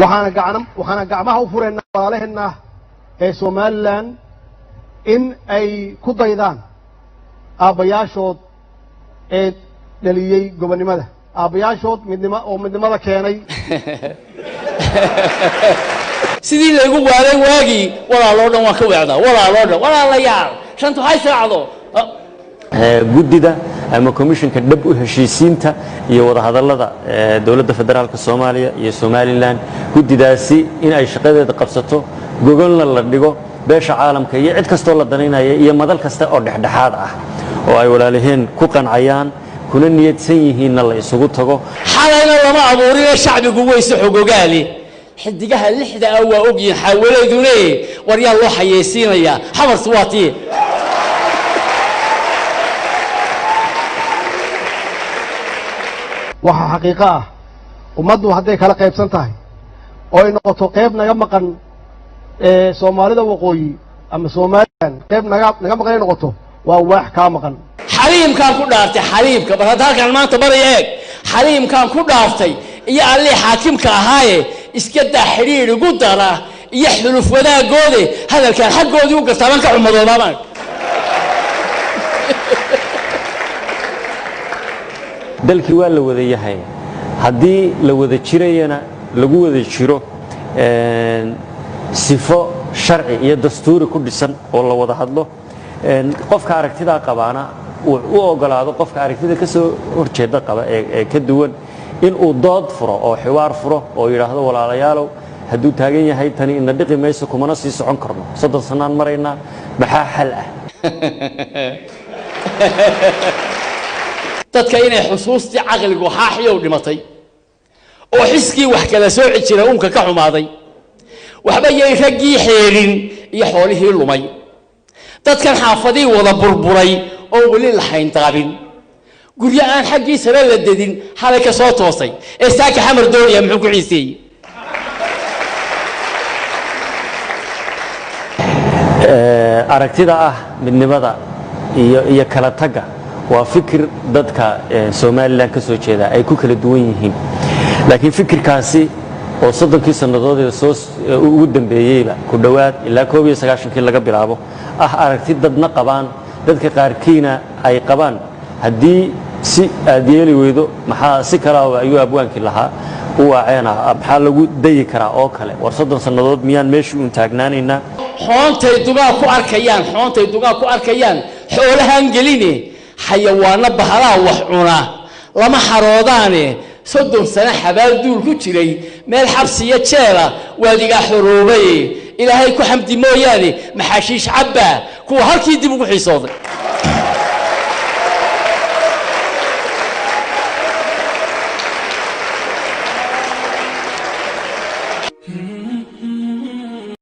waxaana gacmaha u fureenaa walaalaheena ee Somaliland in ay ku daydaan aabayaashood ee dhaliyay gobonimada aabayaashood midnimada keenay sidii lagu waaray waagi walaaloo dhan waa ka weecdaa walaaloo dhan walaalayaal shantu hay saacado guddida ama komishanka dhab u heshiisiinta iyo wada hadallada dawladda federaalka Soomaaliya iyo Somaliland guddidaasi in ay shaqadeeda qabsato gogolna la dhigo beesha caalamka iyo cid kasta oo la danaynayo iyo madal kasta oo dhexdhexaad ah oo ay walaalaheen ku qancayaan kuna niyadsan yihiin la isugu tago xalayna lama abuurin shacbigu weyse xogogaali xidigaha lixda ah waa ogyiin xawaladuna war yaa loo xayeysiinaya xamar suwaati waxa xaqiiqo ah ummaddu hadday kala qaybsan tahay oo ay noqoto qayb naga maqan Soomaalida waqooyi ama Somaliland qayb naga maqan ay noqoto waa wax ka maqan xaliimkan ku dhaartay xaliimka bar halkan maanta bari eeg xaliimkan ku dhaartay iyo alle xaakimka ahaaye iska daa xiriir ugu dara iyo xuluf wadaagooda hadalkan xaqoodii u gartaaban ka xumadoobaan dalkii waa la wada yahay haddii la wada jirayana lagu wada jiro sifo sharci iyo dastuuri ku dhisan oo la wada hadlo qofka aragtida qabaana uu ogolaado qofka aragtida ka soo horjeeda qaba ee ka duwan in uu dood furo oo xiwaar furo oo yiraahdo walaalayaalow hadduu taagan yahay tani in dhiqi mayso kumana sii socon karno 30 sanaan marayna maxaa xal ah dadka inay xusuustii aqligu haaxiyo dhimatay oo xiskii wax kala soo cijira umka ka xumaaday waxba yay ragii xeerin iyo xoolihii lumay dadkan xaafadii wada burburay oo wali la hayn taabin guryo aan xaqiisa la dadin halay ka soo toosay ee saaka xamar dooniya muxuu ku xiisay aragtida ah midnimada iyo kala taga waa fikir dadka Somaliland ka soo jeeda ay ku kala duwan yihiin laakiin fikirkaasi oo 30 sanadood soo ugu dambeeyayba ku dhawaad ilaa 19 laga bilaabo aragti dadna qabaan dadka qaarkiina ay qabaan haddii si adeeli weydo maxaa si kala ayuu abwaankii lahaa uu aceena maxaa lagu dayi karaa oo kale war 30 sanadood miyaan meeshii u taagnaanayna xoontay dugaa ku arkayaan xoolahan geline xayawaana bahalaa wax cuna lama xaroodaane 30 sano xabaal duul ku jiray meel xabsiya jeela waadiga xuruubay ilaahay ku xamdi mooyaane maxaashiish cabba kuwa halkii dib ugu xiisooday